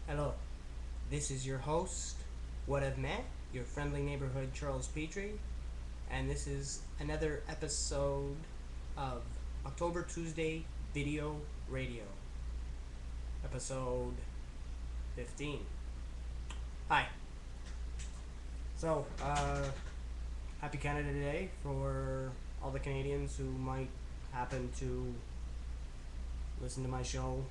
Hello, this is your host, What I've Met, your friendly neighborhood Charles Petrie, and this is another episode of October Tuesday Video Radio, episode 15. Hi. So, happy Canada Day for all the Canadians who might happen to listen to my show,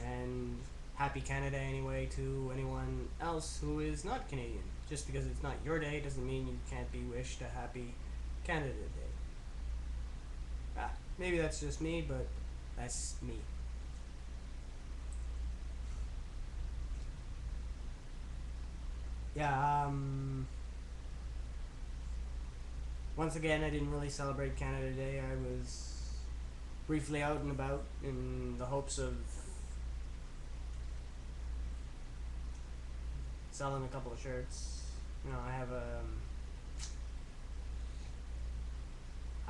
and happy Canada anyway to anyone else who is not Canadian. Just because it's not your day doesn't mean you can't be wished a happy Canada Day. Maybe that's just me, but that's me. Yeah, once again, I didn't really celebrate Canada Day. I was briefly out and about in the hopes of selling a couple of shirts. I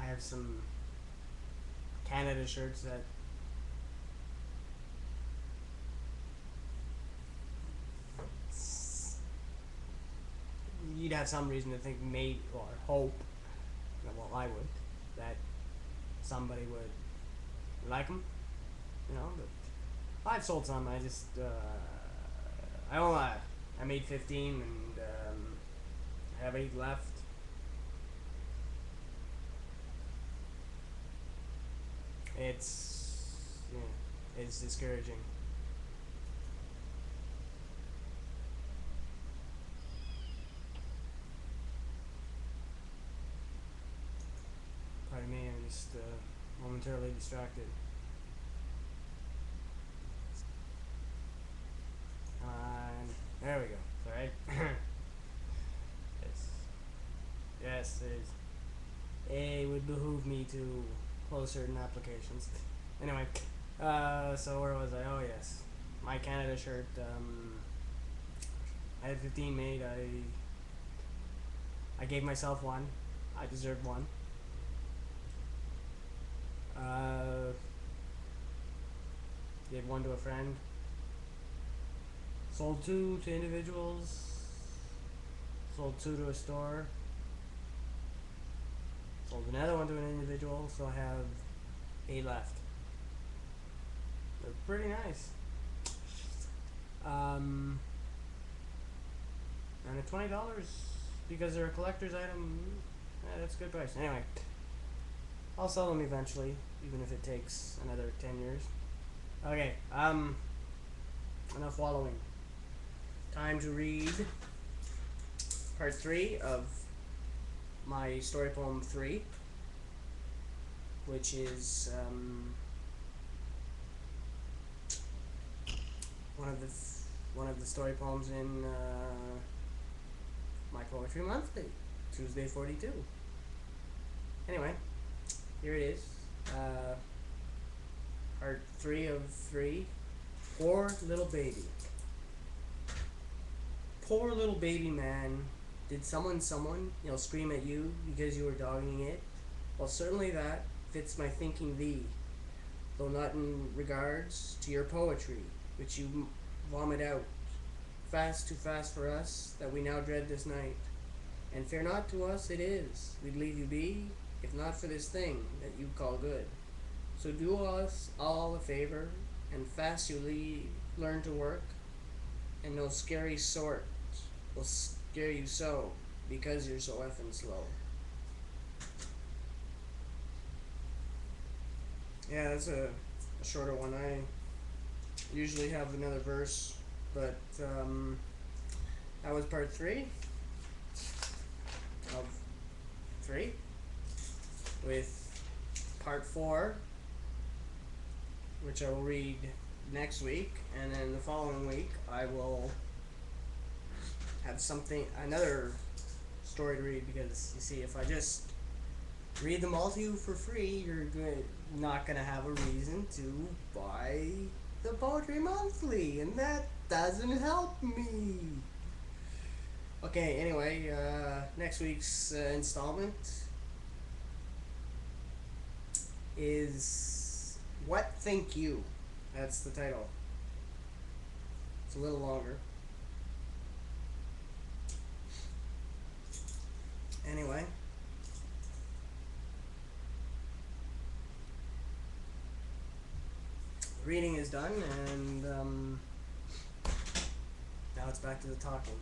have some Canada shirts that you'd have some reason to think may or hope, well, I would, that somebody would like them, but I've sold some. I made 15 and I have 8 left. It's it's discouraging. Pardon me, I'm just momentarily distracted. There we go. Sorry. yes, yes, it would behoove me to close certain applications. Anyway, so where was I? Oh yes, my Canada shirt. I had 15 made. I gave myself one. I deserved one. Gave one to a friend. Sold 2 to individuals. Sold 2 to a store. Sold another one to an individual. So I have 8 left. They're pretty nice. And at $20 because they're a collector's item. Yeah, that's a good price. Anyway, I'll sell them eventually, even if it takes another 10 years. Okay. Enough wallowing. Time to read part 3 of my story poem 3, which is one of the story poems in my Poetry Monthly, Tuesday 42. Anyway, here it is. Part 3 of 3. Poor little baby. Poor little baby, man. Did someone scream at you because you were dogging it? Well, certainly that fits my thinking thee, though not in regards to your poetry, which you vomit out, fast too fast for us, that we now dread this night. And fear not to us it is, we'd leave you be, if not for this thing that you call good. So do us all a favor, and fast you learn to work, and no scary sort will scare you so, because you're so effing slow. Yeah, that's a shorter one. I usually have another verse, but that was part 3 of 3, with part 4, which I will read next week, and then the following week I will have another story to read, because you see, if I just read them all to you for free, you're not gonna have a reason to buy the Poetry Monthly, and that doesn't help me. Okay, anyway, next week's installment is What Think You? That's the title. It's a little longer. Anyway. Reading is done, and now it's back to the talking.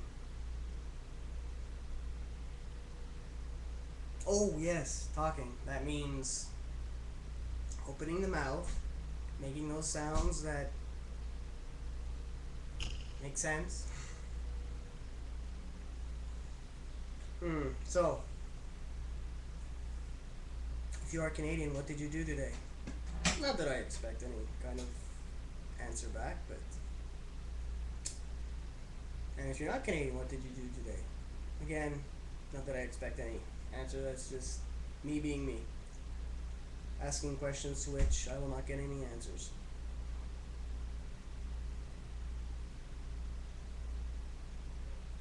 Oh, yes, talking. That means opening the mouth, making those sounds that make sense. So, if you are Canadian, what did you do today? Not that I expect any kind of answer back, but... And if you're not Canadian, what did you do today? Again, not that I expect any answer, that's just me being me. Asking questions to which I will not get any answers.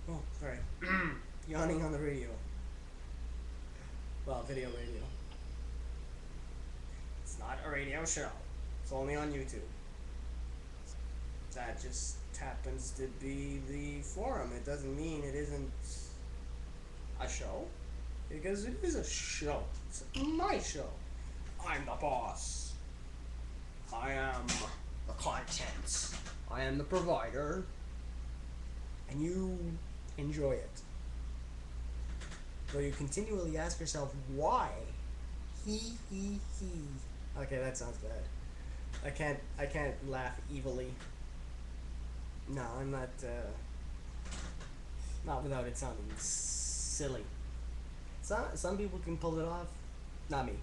Oh, sorry. Yawning on the radio. Well, video radio. It's not a radio show. It's only on YouTube. That just happens to be the forum. It doesn't mean it isn't a show. Because it is a show. It's my show. I'm the boss. I am the content. I am the provider. And you enjoy it. Though you continually ask yourself why. He. Okay, that sounds bad. I can't laugh evilly. No, I'm not not without it sounding silly. Some people can pull it off. Not me.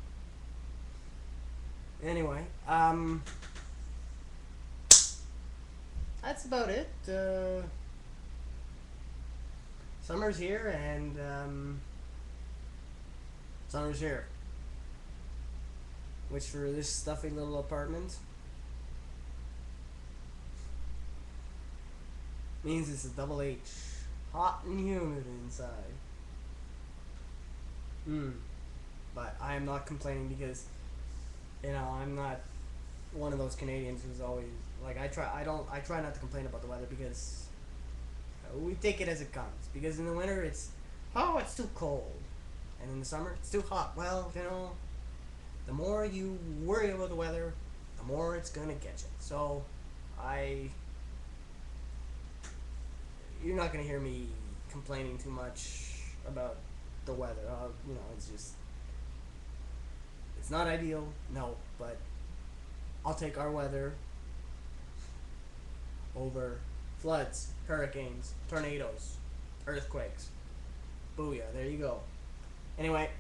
Anyway, that's about it. Summer's here, and summer's here. Which for this stuffy little apartment means it's a double H. Hot and humid inside. But I am not complaining because, you know, I'm not one of those Canadians who's always like I try not to complain about the weather because we take it as it comes. Because in the winter it's too cold, and in the summer it's too hot. Well, you know, the more you worry about the weather, the more it's gonna get you. So you're not gonna hear me complaining too much about the weather. You know, it's not ideal, no, but I'll take our weather over floods, hurricanes, tornadoes, earthquakes. Booyah, there you go. Anyway,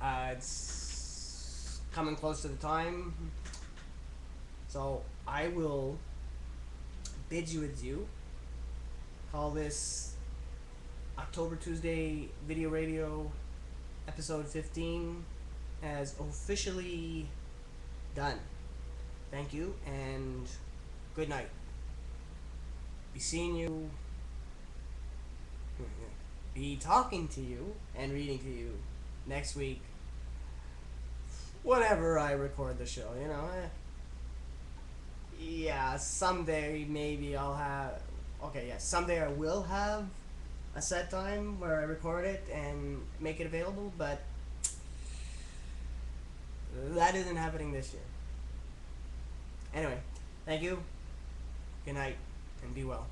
it's coming close to the time, so I will bid you adieu. Call this October Tuesday Video Radio episode 15 as officially done. Thank you and good night. Be seeing you, be talking to you and reading to you next week. Whenever I record the show, you know. Yeah, someday maybe I'll have. Okay, yeah, someday I will have a set time where I record it and make it available, but that isn't happening this year. Anyway, thank you, good night, and be well.